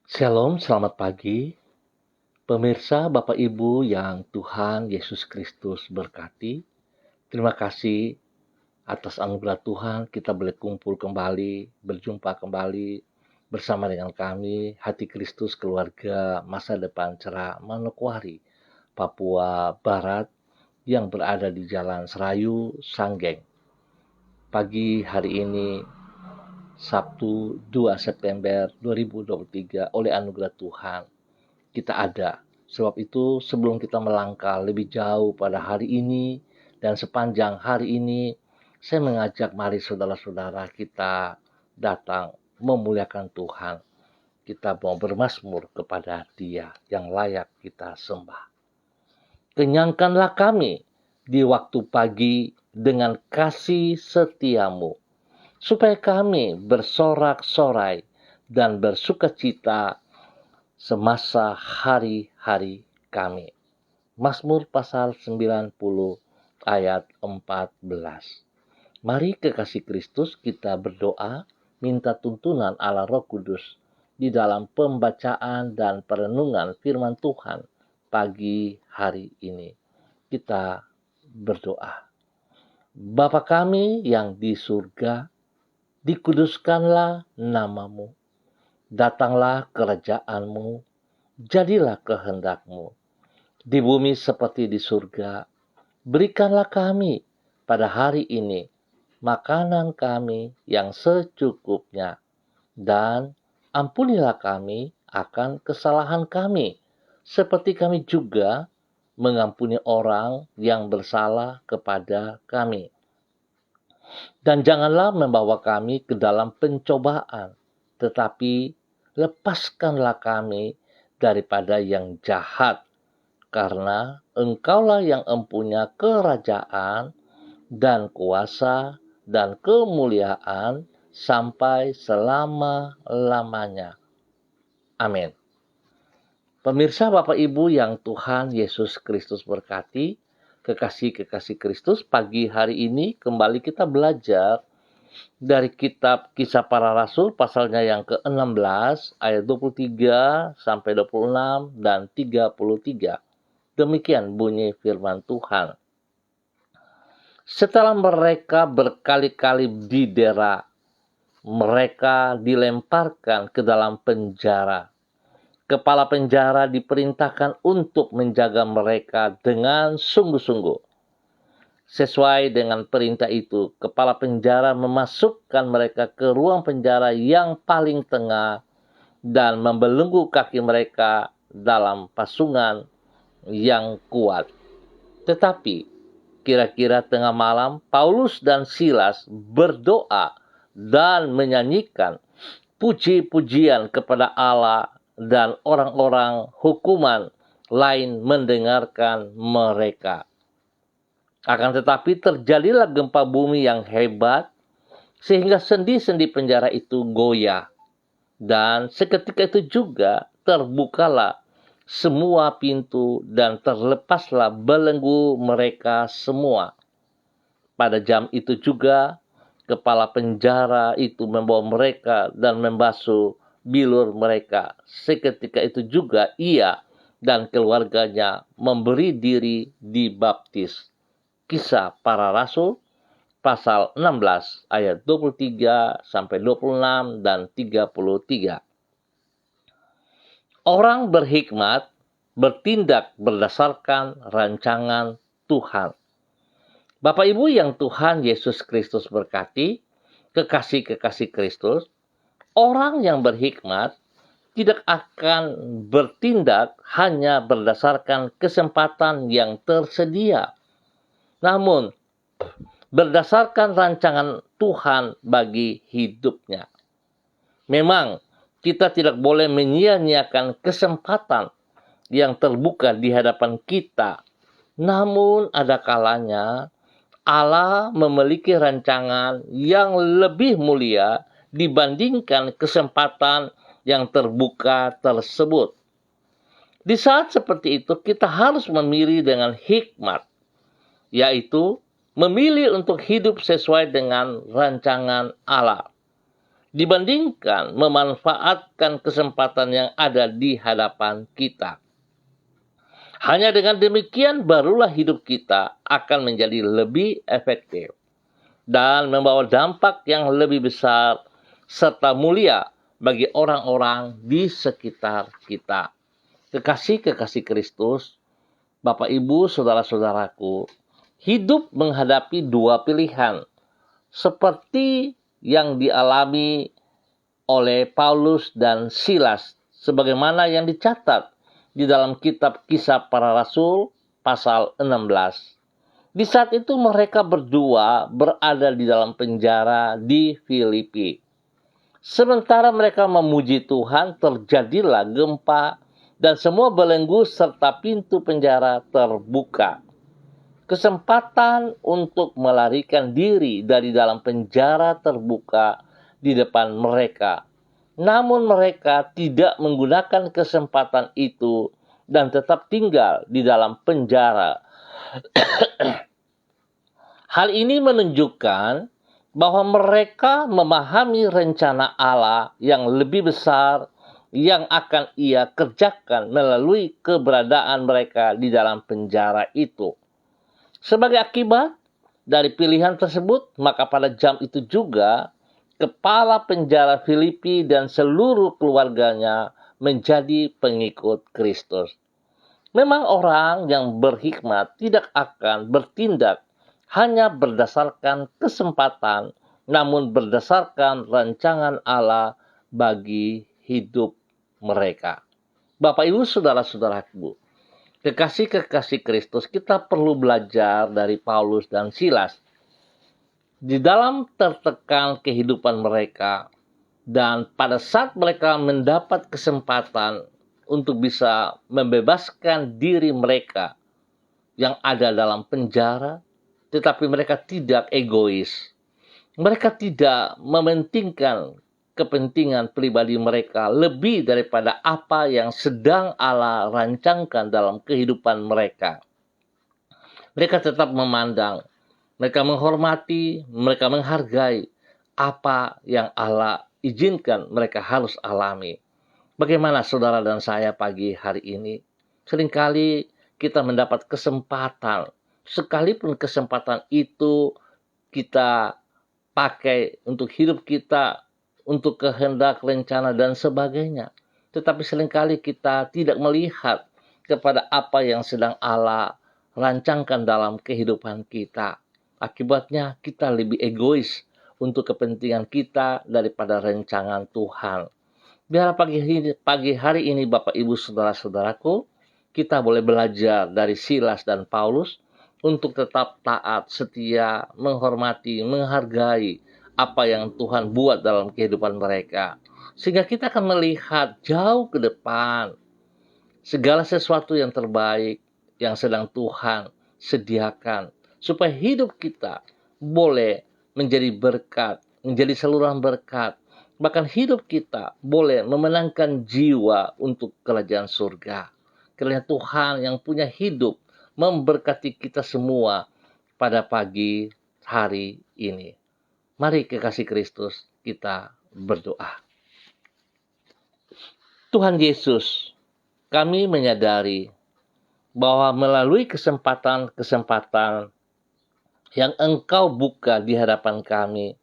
Shalom, selamat pagi. Pemirsa, Bapak Ibu yang Tuhan Yesus Kristus berkati. Terima kasih atas anugerah Tuhan kita boleh kumpul kembali, berjumpa kembali bersama dengan kami, Hati Kristus Keluarga Masa Depan Cerah Manokwari, Papua Barat yang berada di Jalan Serayu, Sanggeng. Pagi hari ini, Sabtu 2 September 2023, oleh anugerah Tuhan, kita ada. Sebab itu sebelum kita melangkah lebih jauh pada hari ini dan sepanjang hari ini, saya mengajak mari saudara-saudara kita datang memuliakan Tuhan. Kita mau bermazmur kepada Dia yang layak kita sembah. Kenyangkanlah kami di waktu pagi dengan kasih setiamu, supaya kami bersorak-sorai dan bersukacita semasa hari-hari kami. Mazmur pasal 90 ayat 14. Mari kekasih Kristus kita berdoa, minta tuntunan Allah Roh Kudus di dalam pembacaan dan perenungan firman Tuhan pagi hari ini. Kita berdoa. Bapa kami yang di surga, dikuduskanlah namamu. Datanglah kerajaanmu, jadilah kehendakmu. Di bumi seperti di surga, berikanlah kami pada hari ini makanan kami yang secukupnya. Dan ampunilah kami akan kesalahan kami, seperti kami juga mengampuni orang yang bersalah kepada kami. Dan janganlah membawa kami ke dalam pencobaan, tetapi lepaskanlah kami daripada yang jahat, karena Engkaulah yang empunya kerajaan dan kuasa dan kemuliaan sampai selama-lamanya. Amin. Pemirsa, Bapak Ibu yang Tuhan Yesus Kristus berkati, kekasih-kekasih Kristus, pagi hari ini kembali kita belajar dari kitab Kisah Para Rasul pasalnya yang ke-16 ayat 23 sampai 26 dan 33. Demikian bunyi firman Tuhan. Setelah mereka berkali-kali didera, mereka dilemparkan ke dalam penjara. Kepala penjara diperintahkan untuk menjaga mereka dengan sungguh-sungguh. Sesuai dengan perintah itu, kepala penjara memasukkan mereka ke ruang penjara yang paling tengah dan membelenggu kaki mereka dalam pasungan yang kuat. Tetapi kira-kira tengah malam, Paulus dan Silas berdoa dan menyanyikan puji-pujian kepada Allah, dan orang-orang hukuman lain mendengarkan mereka. Akan tetapi terjadilah gempa bumi yang hebat, sehingga sendi-sendi penjara itu goyah. Dan seketika itu juga terbukalah semua pintu dan terlepaslah belenggu mereka semua. Pada jam itu juga kepala penjara itu membawa mereka dan membasuh bilur mereka. Seketika itu juga ia dan keluarganya memberi diri dibaptis. Kisah Para Rasul pasal 16 ayat 23 sampai 26 dan 33. Orang berhikmat bertindak berdasarkan rancangan Tuhan. Bapak Ibu yang Tuhan Yesus Kristus berkati, kekasih-kekasih Kristus, orang yang berhikmat tidak akan bertindak hanya berdasarkan kesempatan yang tersedia, namun berdasarkan rancangan Tuhan bagi hidupnya. Memang kita tidak boleh menyia-nyiakan kesempatan yang terbuka di hadapan kita. Namun ada kalanya Allah memiliki rancangan yang lebih mulia dibandingkan kesempatan yang terbuka tersebut. Di saat seperti itu kita harus memilih dengan hikmat, yaitu memilih untuk hidup sesuai dengan rancangan Allah. dibandingkan memanfaatkan kesempatan yang ada di hadapan kita. Hanya dengan demikian barulah hidup kita akan menjadi lebih efektif dan membawa dampak yang lebih besar serta mulia bagi orang-orang di sekitar kita. Kekasih-kekasih Kristus, Bapak, Ibu, saudara-saudaraku, hidup menghadapi dua pilihan seperti yang dialami oleh Paulus dan Silas sebagaimana yang dicatat di dalam kitab Kisah Para Rasul pasal 16. Di saat itu mereka berdua berada di dalam penjara di Filipi. Sementara mereka memuji Tuhan, terjadilah gempa dan semua belenggu serta pintu penjara terbuka. Kesempatan untuk melarikan diri dari dalam penjara terbuka di depan mereka. Namun mereka tidak menggunakan kesempatan itu dan tetap tinggal di dalam penjara. Hal ini menunjukkan bahwa mereka memahami rencana Allah yang lebih besar yang akan Ia kerjakan melalui keberadaan mereka di dalam penjara itu. Sebagai akibat dari pilihan tersebut, maka pada jam itu juga kepala penjara Filipi dan seluruh keluarganya menjadi pengikut Kristus. Memang orang yang berhikmat tidak akan bertindak hanya berdasarkan kesempatan, namun berdasarkan rancangan Allah bagi hidup mereka. Bapak, Ibu, saudara-saudaraku, kekasih-kekasih Kristus, kita perlu belajar dari Paulus dan Silas. Di dalam tertekan kehidupan mereka, dan pada saat mereka mendapat kesempatan untuk bisa membebaskan diri mereka yang ada dalam penjara, tetapi mereka tidak egois. Mereka tidak mementingkan kepentingan pribadi mereka lebih daripada apa yang sedang Allah rancangkan dalam kehidupan mereka. Mereka tetap memandang, mereka menghormati, mereka menghargai apa yang Allah izinkan mereka harus alami. Bagaimana saudara dan saya pagi hari ini? Seringkali kita mendapat kesempatan, sekalipun kesempatan itu kita pakai untuk hidup kita, untuk kehendak, rencana, dan sebagainya. Tetapi seringkali kita tidak melihat kepada apa yang sedang Allah rancangkan dalam kehidupan kita. Akibatnya kita lebih egois untuk kepentingan kita daripada rancangan Tuhan. Biar pagi hari ini Bapak, Ibu, saudara-saudaraku, kita boleh belajar dari Silas dan Paulus untuk tetap taat, setia, menghormati, menghargai apa yang Tuhan buat dalam kehidupan mereka. Sehingga kita akan melihat jauh ke depan segala sesuatu yang terbaik yang sedang Tuhan sediakan. Supaya hidup kita boleh menjadi berkat, menjadi saluran berkat. Bahkan hidup kita boleh memenangkan jiwa untuk kerajaan surga. Kiranya Tuhan yang punya hidup memberkati kita semua pada pagi hari ini. Mari kekasih Kristus kita berdoa. Tuhan Yesus, kami menyadari bahwa melalui kesempatan-kesempatan yang Engkau buka di hadapan kami,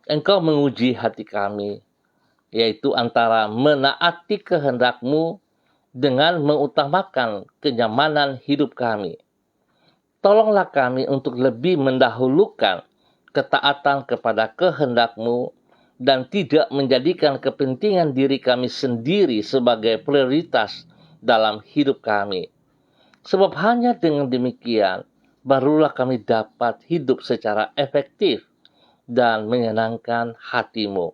Engkau menguji hati kami, yaitu antara menaati kehendak-Mu dengan mengutamakan kenyamanan hidup kami. Tolonglah kami untuk lebih mendahulukan ketaatan kepada kehendak-Mu dan tidak menjadikan kepentingan diri kami sendiri sebagai prioritas dalam hidup kami. Sebab hanya dengan demikian, barulah kami dapat hidup secara efektif dan menyenangkan hati-Mu.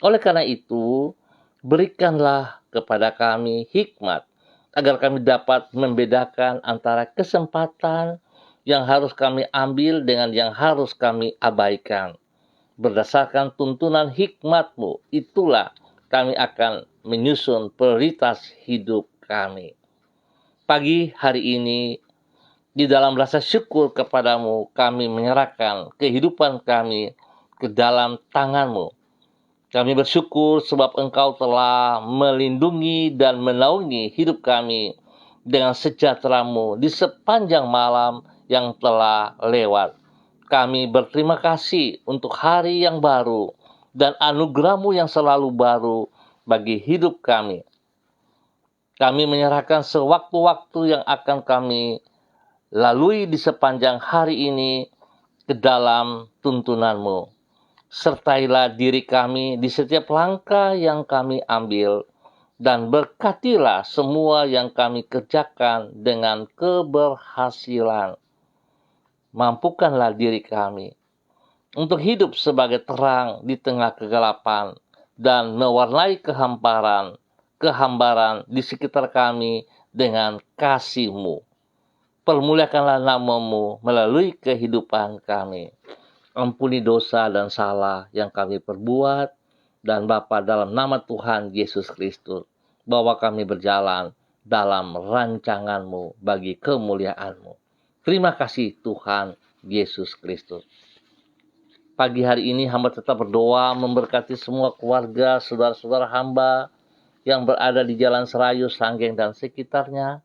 Oleh karena itu, berikanlah kepada kami hikmat, agar kami dapat membedakan antara kesempatan yang harus kami ambil dengan yang harus kami abaikan. Berdasarkan tuntunan hikmat-Mu, itulah kami akan menyusun prioritas hidup kami. Pagi hari ini, di dalam rasa syukur kepadamu, kami menyerahkan kehidupan kami ke dalam tangan-Mu. Kami bersyukur sebab Engkau telah melindungi dan menaungi hidup kami dengan sejahtera-Mu di sepanjang malam yang telah lewat. Kami berterima kasih untuk hari yang baru dan anugerah-Mu yang selalu baru bagi hidup kami. Kami menyerahkan sewaktu-waktu yang akan kami lalui di sepanjang hari ini ke dalam tuntunan-Mu. Sertailah diri kami di setiap langkah yang kami ambil, dan berkatilah semua yang kami kerjakan dengan keberhasilan. Mampukanlah diri kami untuk hidup sebagai terang di tengah kegelapan dan mewarnai kehambaran di sekitar kami dengan kasih-Mu. Permuliakanlah nama-Mu melalui kehidupan kami. Ampuni dosa dan salah yang kami perbuat, dan Bapa, dalam nama Tuhan Yesus Kristus, bahwa kami berjalan dalam rancangan-Mu bagi kemuliaan-Mu. Terima kasih Tuhan Yesus Kristus. Pagi hari ini hamba tetap berdoa memberkati semua keluarga, saudara-saudara hamba yang berada di Jalan Serayu, Sanggeng, dan sekitarnya.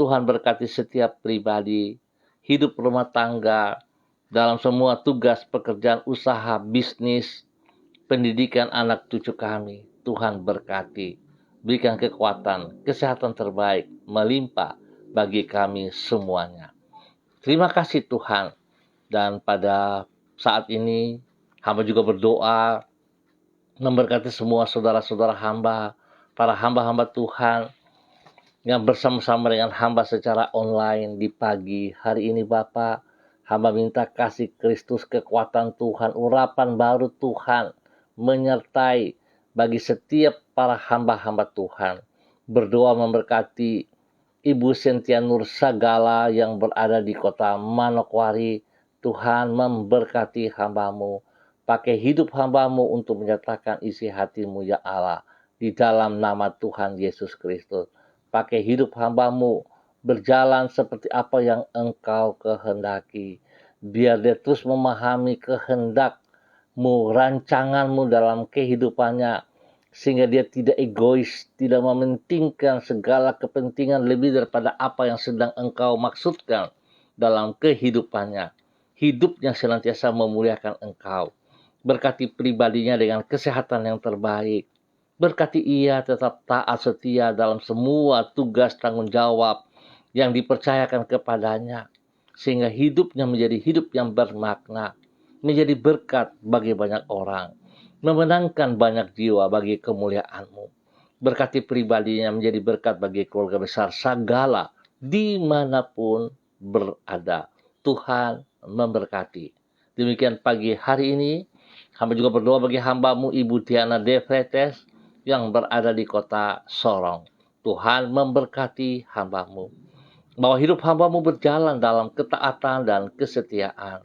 Tuhan berkati setiap pribadi, hidup rumah tangga, dalam semua tugas, pekerjaan, usaha, bisnis, pendidikan anak cucu kami. Tuhan berkati, berikan kekuatan, kesehatan terbaik, melimpah bagi kami semuanya. Terima kasih Tuhan. Dan pada saat ini, hamba juga berdoa memberkati semua saudara-saudara hamba, para hamba-hamba Tuhan yang bersama-sama dengan hamba secara online di pagi hari ini. Bapa, hamba minta kasih Kristus, kekuatan Tuhan, urapan baru Tuhan menyertai bagi setiap para hamba-hamba Tuhan. Berdoa memberkati Ibu Sentia Nur Sagala yang berada di kota Manokwari. Tuhan memberkati hamba-Mu. Pakai hidup hamba-Mu untuk menyatakan isi hati-Mu ya Allah. Di dalam nama Tuhan Yesus Kristus. Pakai hidup hamba-Mu berjalan seperti apa yang Engkau kehendaki. Biar dia terus memahami kehendak-Mu, rancangan-Mu dalam kehidupannya. Sehingga dia tidak egois, tidak mementingkan segala kepentingan lebih daripada apa yang sedang Engkau maksudkan dalam kehidupannya. Hidupnya senantiasa memuliakan Engkau. Berkati pribadinya dengan kesehatan yang terbaik. Berkati ia tetap taat setia dalam semua tugas tanggung jawab yang dipercayakan kepadanya. Sehingga hidupnya menjadi hidup yang bermakna. Menjadi berkat bagi banyak orang. Memenangkan banyak jiwa bagi kemuliaan-Mu. Berkati pribadinya menjadi berkat bagi keluarga besar Sagala dimanapun berada. Tuhan memberkati. Demikian pagi hari ini, hamba juga berdoa bagi hamba-Mu Ibu Diana Devretes yang berada di kota Sorong. Tuhan memberkati hamba-Mu. Bahwa hidup hamba-Mu berjalan dalam ketaatan dan kesetiaan.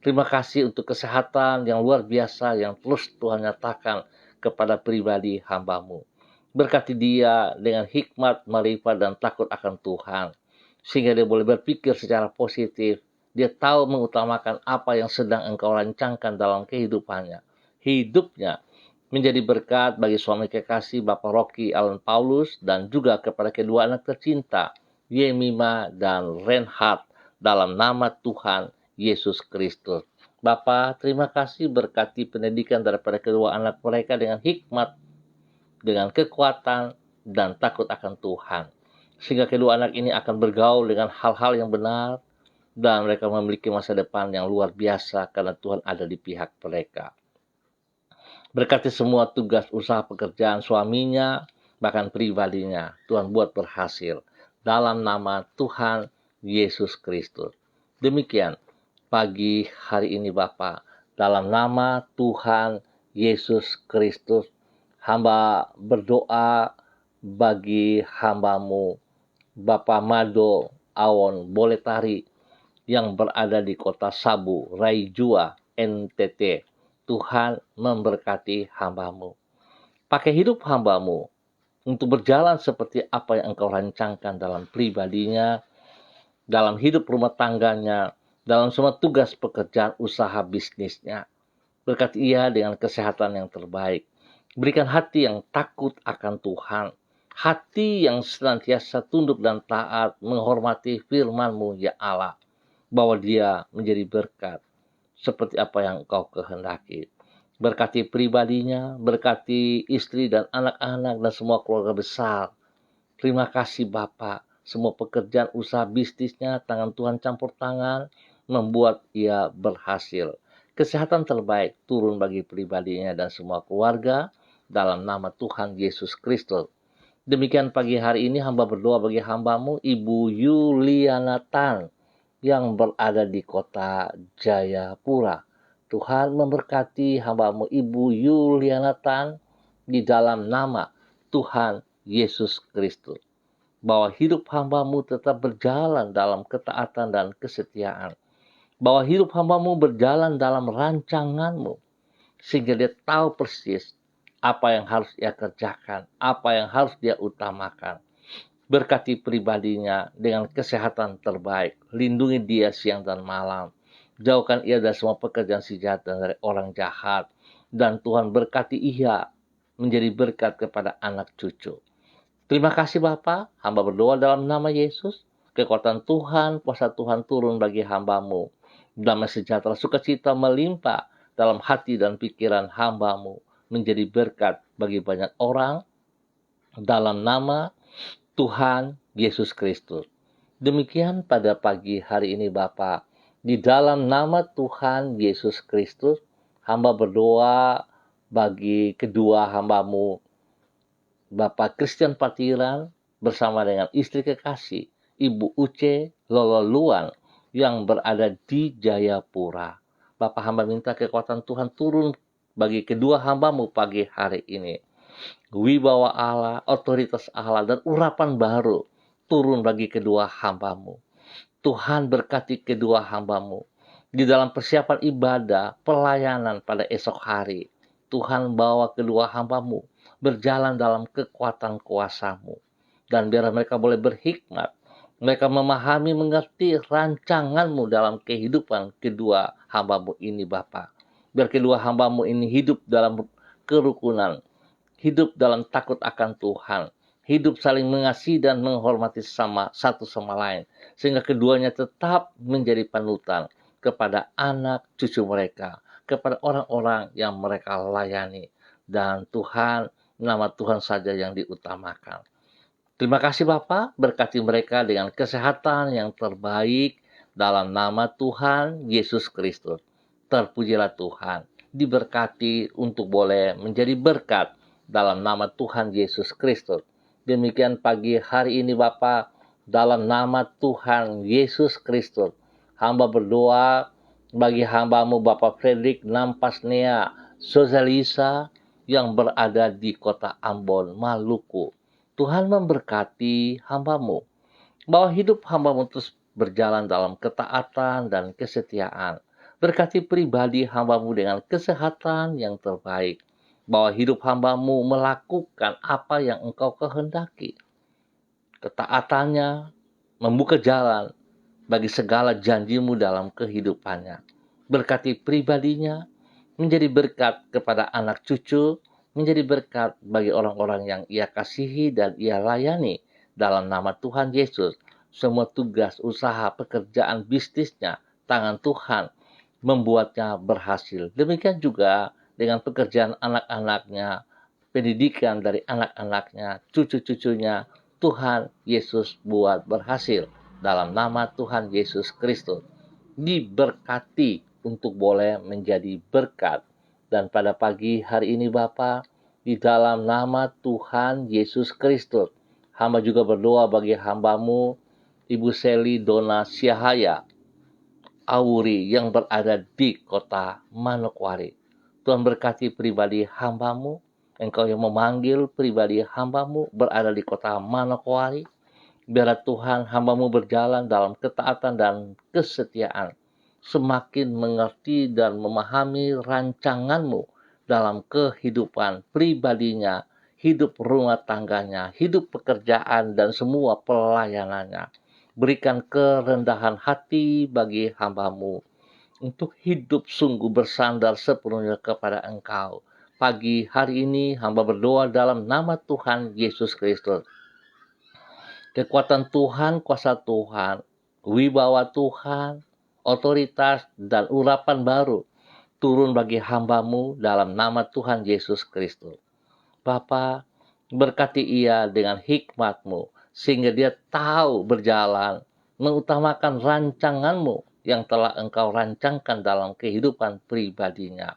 Terima kasih untuk kesehatan yang luar biasa yang terus Tuhan nyatakan kepada pribadi hamba-Mu. Berkati dia dengan hikmat, marifat, dan takut akan Tuhan. Sehingga dia boleh berpikir secara positif. Dia tahu mengutamakan apa yang sedang Engkau rancangkan dalam kehidupannya. Hidupnya menjadi berkat bagi suami kekasih Bapak Rocky Alan Paulus dan juga kepada kedua anak tercinta, Yemima dan Reinhard, dalam nama Tuhan Yesus Kristus. Bapa, terima kasih berkati pendidikan daripada kedua anak mereka dengan hikmat, dengan kekuatan, dan takut akan Tuhan. Sehingga kedua anak ini akan bergaul dengan hal-hal yang benar, dan mereka memiliki masa depan yang luar biasa karena Tuhan ada di pihak mereka. Berkati semua tugas usaha pekerjaan suaminya, bahkan pribadinya. Tuhan buat berhasil. Dalam nama Tuhan Yesus Kristus. Demikian pagi hari ini Bapa. Dalam nama Tuhan Yesus Kristus. Hamba berdoa bagi hamba-Mu Bapak Mado Awon Boletari yang berada di kota Sabu, Raijua, NTT. Tuhan memberkati hamba-Mu. Pakai hidup hamba-Mu untuk berjalan seperti apa yang Engkau rancangkan dalam pribadinya, dalam hidup rumah tangganya, dalam semua tugas pekerjaan usaha bisnisnya. Berkati ia dengan kesehatan yang terbaik. Berikan hati yang takut akan Tuhan, hati yang senantiasa tunduk dan taat menghormati firman-Mu ya Allah, bahwa dia menjadi berkat seperti apa yang Engkau kehendaki. Berkati pribadinya, berkati istri dan anak-anak dan semua keluarga besar. Terima kasih Bapak, semua pekerjaan usaha bisnisnya, tangan Tuhan campur tangan, membuat ia berhasil. Kesehatan terbaik turun bagi pribadinya dan semua keluarga, dalam nama Tuhan Yesus Kristus. Demikian pagi hari ini hamba berdoa bagi hambamu, Ibu Yuliana Tan, yang berada di kota Jayapura. Tuhan memberkati hambamu, Ibu Yuliana Tan, di dalam nama Tuhan Yesus Kristus. Bahwa hidup hambamu tetap berjalan dalam ketaatan dan kesetiaan. Bahwa hidup hambamu berjalan dalam rancanganmu, sehingga dia tahu persis apa yang harus ia kerjakan, apa yang harus dia utamakan. Berkati pribadinya dengan kesehatan terbaik, lindungi dia siang dan malam, jauhkan ia dari semua pekerjaan si jahat dan dari orang jahat, dan Tuhan berkati ia menjadi berkat kepada anak cucu. Terima kasih Bapa, hamba berdoa dalam nama Yesus, kekuatan Tuhan, kuasa Tuhan turun bagi hambamu, damai sejahtera, sukacita melimpah dalam hati dan pikiran hambamu, menjadi berkat bagi banyak orang, dalam nama Tuhan Yesus Kristus. Demikian pada pagi hari ini Bapa, di dalam nama Tuhan Yesus Kristus, hamba berdoa bagi kedua hambamu, Bapak Christian Patiran bersama dengan istri kekasih, Ibu Uce Lololuan, yang berada di Jayapura. Bapak hamba minta kekuatan Tuhan turun bagi kedua hambamu pagi hari ini. Wibawa Allah, otoritas Allah, dan urapan baru turun bagi kedua hambamu. Tuhan berkati kedua hambamu di dalam persiapan ibadah, pelayanan pada esok hari. Tuhan bawa kedua hambamu berjalan dalam kekuatan kuasa-Mu. Dan biar mereka boleh berhikmat, mereka memahami, mengerti rancangan-Mu dalam kehidupan kedua hamba-Mu ini Bapa. Biar kedua hamba-Mu ini hidup dalam kerukunan, hidup dalam takut akan Tuhan, hidup saling mengasihi dan menghormati satu sama lain, sehingga keduanya tetap menjadi panutan kepada anak cucu mereka, kepada orang-orang yang mereka layani. Dan Tuhan, nama Tuhan saja yang diutamakan. Terima kasih Bapak, berkati mereka dengan kesehatan yang terbaik dalam nama Tuhan Yesus Kristus. Terpujilah Tuhan, diberkati untuk boleh menjadi berkat dalam nama Tuhan Yesus Kristus. Demikian pagi hari ini Bapak, dalam nama Tuhan Yesus Kristus, hamba berdoa bagi hambamu Bapak Fredrik Nampasnea Sozalisa yang berada di kota Ambon, Maluku. Tuhan memberkati hambamu, bahwa hidup hambamu terus berjalan dalam ketaatan dan kesetiaan. Berkati pribadi hambamu dengan kesehatan yang terbaik, bahwa hidup hambamu melakukan apa yang Engkau kehendaki. Ketaatannya membuka jalan bagi segala janji-Mu dalam kehidupannya. Berkati pribadinya, menjadi berkat kepada anak cucu, menjadi berkat bagi orang-orang yang ia kasihi dan ia layani dalam nama Tuhan Yesus. Semua tugas, usaha, pekerjaan, bisnisnya, tangan Tuhan membuatnya berhasil. Demikian juga dengan pekerjaan anak-anaknya, pendidikan dari anak-anaknya, cucu-cucunya, Tuhan Yesus buat berhasil dalam nama Tuhan Yesus Kristus. Diberkati untuk boleh menjadi berkat. Dan pada pagi hari ini Bapa, di dalam nama Tuhan Yesus Kristus, hamba juga berdoa bagi hambamu, Ibu Seli Dona Syahaya Auri yang berada di kota Manokwari. Tuhan berkati pribadi hambamu, Engkau yang memanggil pribadi hambamu berada di kota Manokwari. Biarlah Tuhan hambamu berjalan dalam ketaatan dan kesetiaan, semakin mengerti dan memahami rancangan-Mu dalam kehidupan pribadinya, hidup rumah tangganya, hidup pekerjaan dan semua pelayanannya. Berikan kerendahan hati bagi hamba-Mu untuk hidup sungguh bersandar sepenuhnya kepada Engkau. pagi hari ini hamba berdoa dalam nama Tuhan Yesus Kristus. Kekuatan Tuhan, kuasa Tuhan, wibawa Tuhan, otoritas, dan urapan baru turun bagi hambamu dalam nama Tuhan Yesus Kristus. Bapa, berkati ia dengan hikmat-Mu, sehingga dia tahu berjalan, mengutamakan rancangan-Mu yang telah Engkau rancangkan dalam kehidupan pribadinya.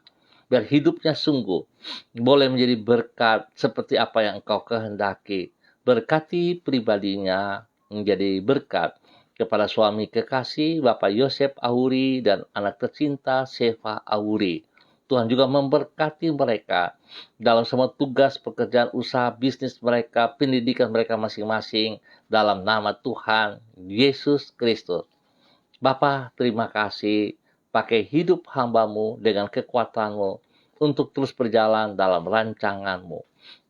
Biar hidupnya sungguh boleh menjadi berkat seperti apa yang Engkau kehendaki. Berkati pribadinya menjadi berkat kepada suami kekasih Bapak Yosef Auri dan anak tercinta Seva Auri. Tuhan juga memberkati mereka dalam semua tugas, pekerjaan, usaha, bisnis mereka, pendidikan mereka masing-masing dalam nama Tuhan Yesus Kristus. Bapa, terima kasih pakai hidup hambamu dengan kekuatan-Mu untuk terus berjalan dalam rancangan-Mu.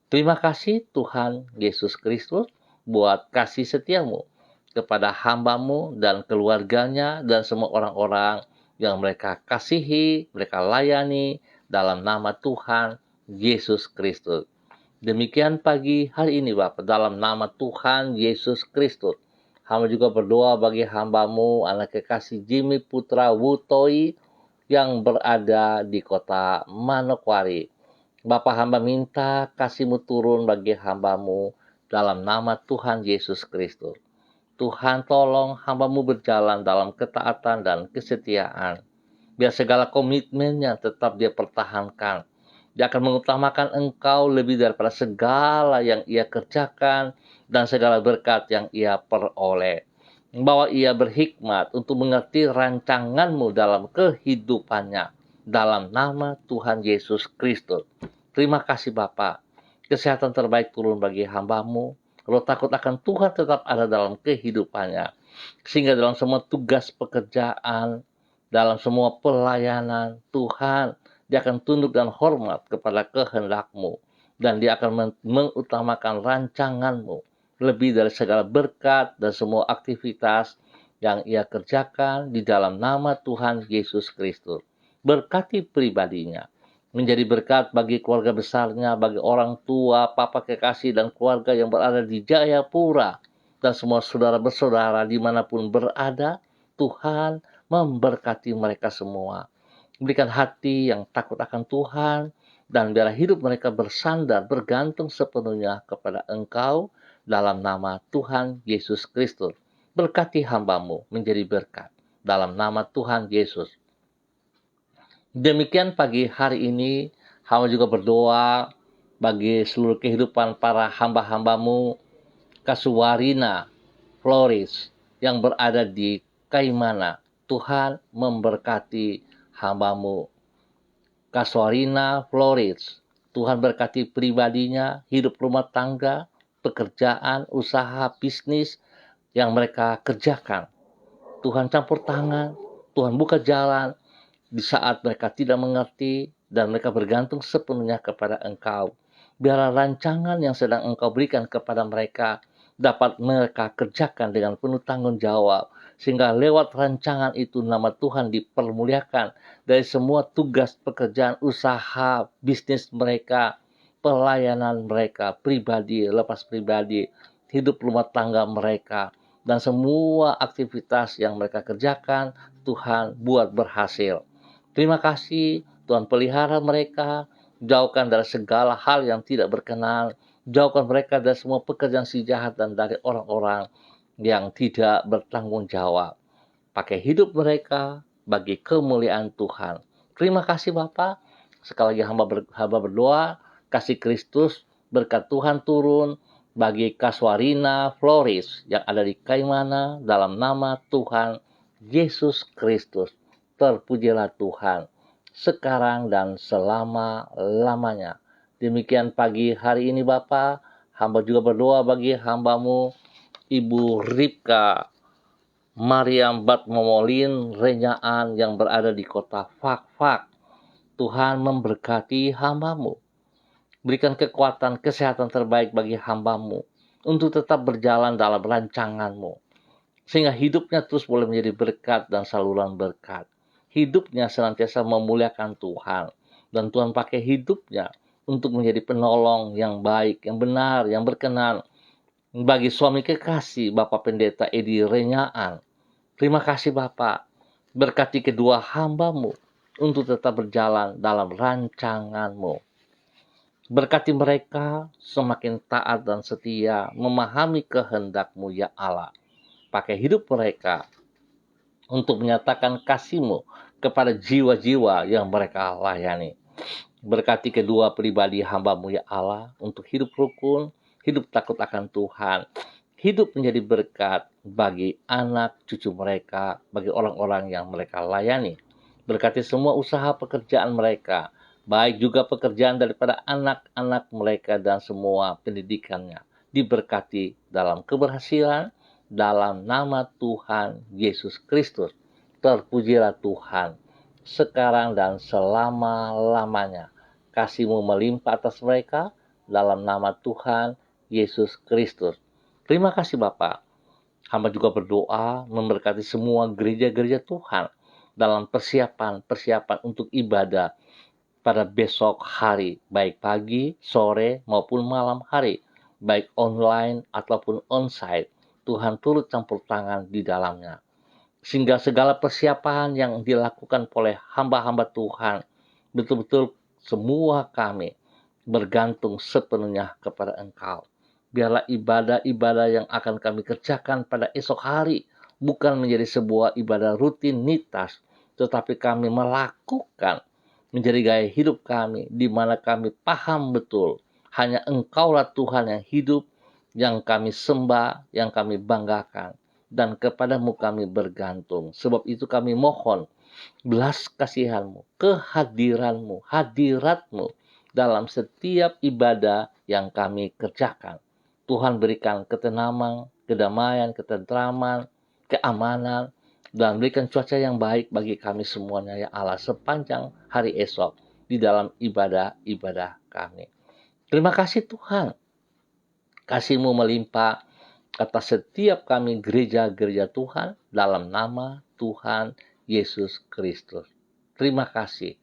Terima kasih Tuhan Yesus Kristus buat kasih setia-Mu kepada hambamu dan keluarganya dan semua orang-orang yang mereka kasihi, mereka layani dalam nama Tuhan Yesus Kristus. Demikian pagi hari ini Bapak, dalam nama Tuhan Yesus Kristus. Hamba juga berdoa bagi hambamu, anak kekasih Jimmy Putra Wutoi yang berada di kota Manokwari. Bapak, hamba minta kasih-Mu turun bagi hambamu dalam nama Tuhan Yesus Kristus. Tuhan, tolong hamba-Mu berjalan dalam ketaatan dan kesetiaan. Biar segala komitmennya tetap dia pertahankan. Dia akan mengutamakan Engkau lebih daripada segala yang ia kerjakan dan segala berkat yang ia peroleh. Bahwa ia berhikmat untuk mengerti rancangan-Mu dalam kehidupannya. Dalam nama Tuhan Yesus Kristus. Terima kasih Bapa. Kesehatan terbaik turun bagi hamba-Mu. Roh takut akan Tuhan tetap ada dalam kehidupannya. Sehingga dalam semua tugas pekerjaan, dalam semua pelayanan, Tuhan, dia akan tunduk dan hormat kepada kehendak-Mu. Dan dia akan mengutamakan rancangan-Mu. Lebih dari segala berkat dan semua aktivitas yang ia kerjakan di dalam nama Tuhan Yesus Kristus. Berkati pribadinya. Menjadi berkat bagi keluarga besarnya, bagi orang tua, papa kekasih, dan keluarga yang berada di Jayapura. Dan semua saudara bersaudara dimanapun berada, Tuhan memberkati mereka semua. Berikan hati yang takut akan Tuhan, dan biarlah hidup mereka bersandar, bergantung sepenuhnya kepada Engkau, dalam nama Tuhan Yesus Kristus. Berkati hamba-Mu menjadi berkat, dalam nama Tuhan Yesus. Demikian pagi hari ini, hamba juga berdoa bagi seluruh kehidupan para hamba-hamba-Mu, Kasuarina Floris, yang berada di Kaimana. Tuhan memberkati hamba-Mu, Kasuarina Floris. Tuhan berkati pribadinya, hidup rumah tangga, pekerjaan, usaha, bisnis yang mereka kerjakan. Tuhan campur tangan, Tuhan buka jalan, di saat mereka tidak mengerti dan mereka bergantung sepenuhnya kepada Engkau. Biarlah rancangan yang sedang Engkau berikan kepada mereka dapat mereka kerjakan dengan penuh tanggung jawab. Sehingga lewat rancangan itu nama Tuhan dipermuliakan dari semua tugas pekerjaan, usaha, bisnis mereka, pelayanan mereka, pribadi, lepas pribadi, hidup rumah tangga mereka, dan semua aktivitas yang mereka kerjakan, Tuhan buat berhasil. Terima kasih, Tuhan pelihara mereka, jauhkan dari segala hal yang tidak berkenan, jauhkan mereka dari semua pekerjaan si jahat dan dari orang-orang yang tidak bertanggung jawab. Pakai hidup mereka bagi kemuliaan Tuhan. Terima kasih Bapa. Sekali lagi hamba berdoa, kasih Kristus, berkat Tuhan turun bagi Kasuarina Floris yang ada di Kaimana dalam nama Tuhan Yesus Kristus. Terpujilah Tuhan sekarang dan selama-lamanya. Demikian pagi hari ini Bapa, hamba juga berdoa bagi hamba-Mu Ibu Ripka Mariam Batmomolin Renyaan yang berada di kota Fak-Fak. Tuhan memberkati hamba-Mu. Berikan kekuatan, kesehatan terbaik bagi hamba-Mu untuk tetap berjalan dalam rancangan-Mu. Sehingga hidupnya terus boleh menjadi berkat dan saluran berkat. Hidupnya senantiasa memuliakan Tuhan. Dan Tuhan pakai hidupnya untuk menjadi penolong yang baik, yang benar, yang berkenan bagi suami kekasih Bapak Pendeta Edi Renyaan. Terima kasih Bapak, berkati kedua hamba-Mu untuk tetap berjalan dalam rancangan-Mu. Berkati mereka semakin taat dan setia memahami kehendak-Mu ya Allah. Pakai hidup mereka untuk menyatakan kasih-Mu kepada jiwa-jiwa yang mereka layani. Berkati kedua pribadi hamba-Mu ya Allah untuk hidup rukun, hidup takut akan Tuhan, hidup menjadi berkat bagi anak cucu mereka, bagi orang-orang yang mereka layani. Berkati semua usaha pekerjaan mereka, baik juga pekerjaan daripada anak-anak mereka dan semua pendidikannya. Diberkati dalam keberhasilan, dalam nama Tuhan Yesus Kristus. Terpujilah Tuhan, sekarang dan selama-lamanya. Kasih-Mu melimpah atas mereka, dalam nama Tuhan Yesus Kristus. Terima kasih Bapak. Hamba juga berdoa memberkati semua gereja-gereja Tuhan dalam persiapan untuk ibadah pada besok hari, baik pagi, sore, maupun malam hari, baik online ataupun onsite. Tuhan turut campur tangan di dalamnya. Sehingga segala persiapan yang dilakukan oleh hamba-hamba Tuhan, betul-betul semua kami bergantung sepenuhnya kepada Engkau. Biarlah ibadah-ibadah yang akan kami kerjakan pada esok hari bukan menjadi sebuah ibadah rutinitas, tetapi kami melakukan menjadi gaya hidup kami, di mana kami paham betul hanya Engkaulah Tuhan yang hidup, yang kami sembah, yang kami banggakan, dan kepadamu kami bergantung. Sebab itu kami mohon belas kasihan-Mu, kehadiran-Mu, hadirat-Mu dalam setiap ibadah yang kami kerjakan. Tuhan berikan ketenangan, kedamaian, ketentraman, keamanan, dan berikan cuaca yang baik bagi kami semuanya ya Allah sepanjang hari esok di dalam ibadah-ibadah kami. Terima kasih Tuhan. Kasih-Mu melimpah atas setiap kami gereja-gereja Tuhan dalam nama Tuhan Yesus Kristus. Terima kasih.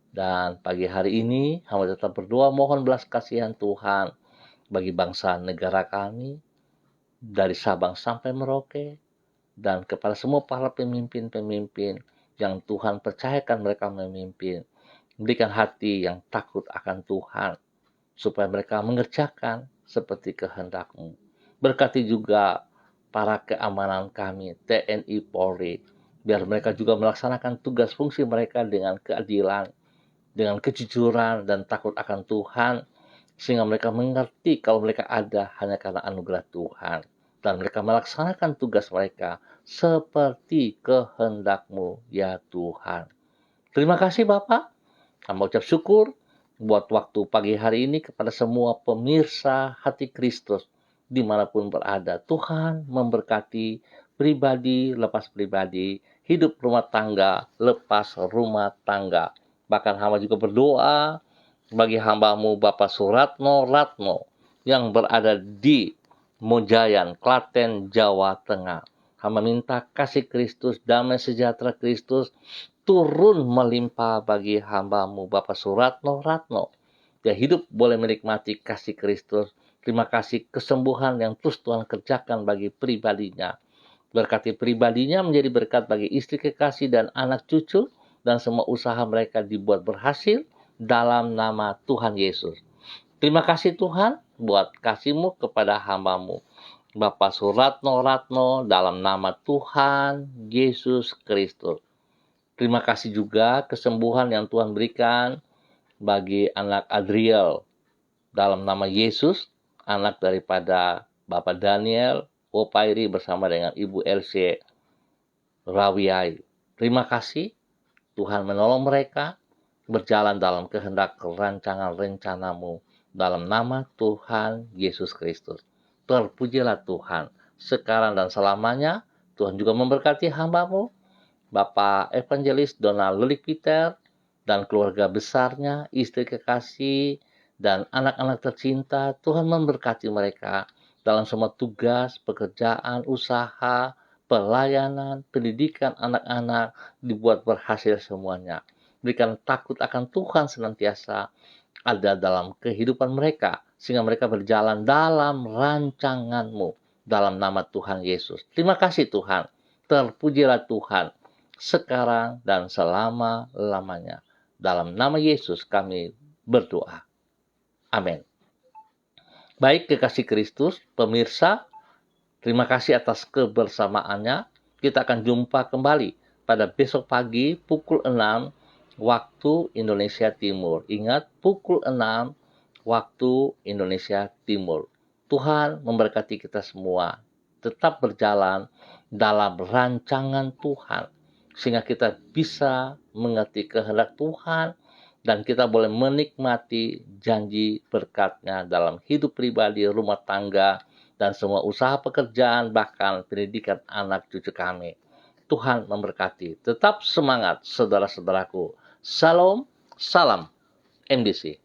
Dan pagi hari ini hamba tetap berdoa mohon belas kasihan Tuhan bagi bangsa negara kami, dari Sabang sampai Merauke, dan kepada semua para pemimpin-pemimpin yang Tuhan percayakan mereka memimpin. Berikan hati yang takut akan Tuhan, supaya mereka mengerjakan seperti kehendak-Mu. Berkati juga para keamanan kami, TNI Polri, biar mereka juga melaksanakan tugas fungsi mereka dengan keadilan, dengan kejujuran dan takut akan Tuhan, sehingga mereka mengerti kalau mereka ada hanya karena anugerah Tuhan, dan mereka melaksanakan tugas mereka seperti kehendak-Mu ya Tuhan. Terima kasih Bapak. Hamba ucap syukur buat waktu pagi hari ini kepada semua pemirsa Hati Kristus dimanapun berada. Tuhan memberkati pribadi lepas pribadi, hidup rumah tangga lepas rumah tangga. Bahkan hamba juga berdoa bagi hamba-Mu Bapak Suratno Ratno yang berada di Mojayan, Klaten, Jawa Tengah. Hamba minta kasih Kristus, damai sejahtera Kristus turun melimpah bagi hamba-Mu Bapak Suratno Ratno. Dia hidup boleh menikmati kasih Kristus. Terima kasih kesembuhan yang terus Tuhan kerjakan bagi pribadinya. Berkati pribadinya menjadi berkat bagi istri kekasih dan anak cucu, dan semua usaha mereka dibuat berhasil dalam nama Tuhan Yesus. Terima kasih Tuhan buat kasih-Mu kepada hamba-Mu Bapak Suratno Ratno dalam nama Tuhan Yesus Kristus. Terima kasih juga kesembuhan yang Tuhan berikan bagi anak Adriel dalam nama Yesus, anak daripada Bapak Daniel Opairi bersama dengan Ibu Elsie Rawiai. Terima kasih Tuhan menolong mereka berjalan dalam kehendak rancangan rencana-Mu dalam nama Tuhan Yesus Kristus. Terpujilah Tuhan sekarang dan selamanya. Tuhan juga memberkati hamba-Mu Bapak Evangelis Donald Lulik Peter dan keluarga besarnya, istri kekasih, dan anak-anak tercinta. Tuhan memberkati mereka dalam semua tugas, pekerjaan, usaha, pelayanan, pendidikan anak-anak dibuat berhasil semuanya. Berikan takut akan Tuhan senantiasa ada dalam kehidupan mereka, sehingga mereka berjalan dalam rancangan-Mu, dalam nama Tuhan Yesus. Terima kasih Tuhan, terpujilah Tuhan, sekarang dan selama-lamanya. Dalam nama Yesus kami berdoa. Amin. Baik kekasih Kristus, pemirsa, terima kasih atas kebersamaannya. Kita akan jumpa kembali pada besok pagi pukul 6 waktu Indonesia Timur. Ingat, pukul 6 waktu Indonesia Timur. Tuhan memberkati kita semua. Tetap berjalan dalam rancangan Tuhan, sehingga kita bisa mengerti kehendak Tuhan, dan kita boleh menikmati janji berkat-Nya dalam hidup pribadi, rumah tangga, dan semua usaha pekerjaan, bahkan pendidikan anak cucu kami. Tuhan memberkati. Tetap semangat saudara-saudaraku. Shalom, salam MDC.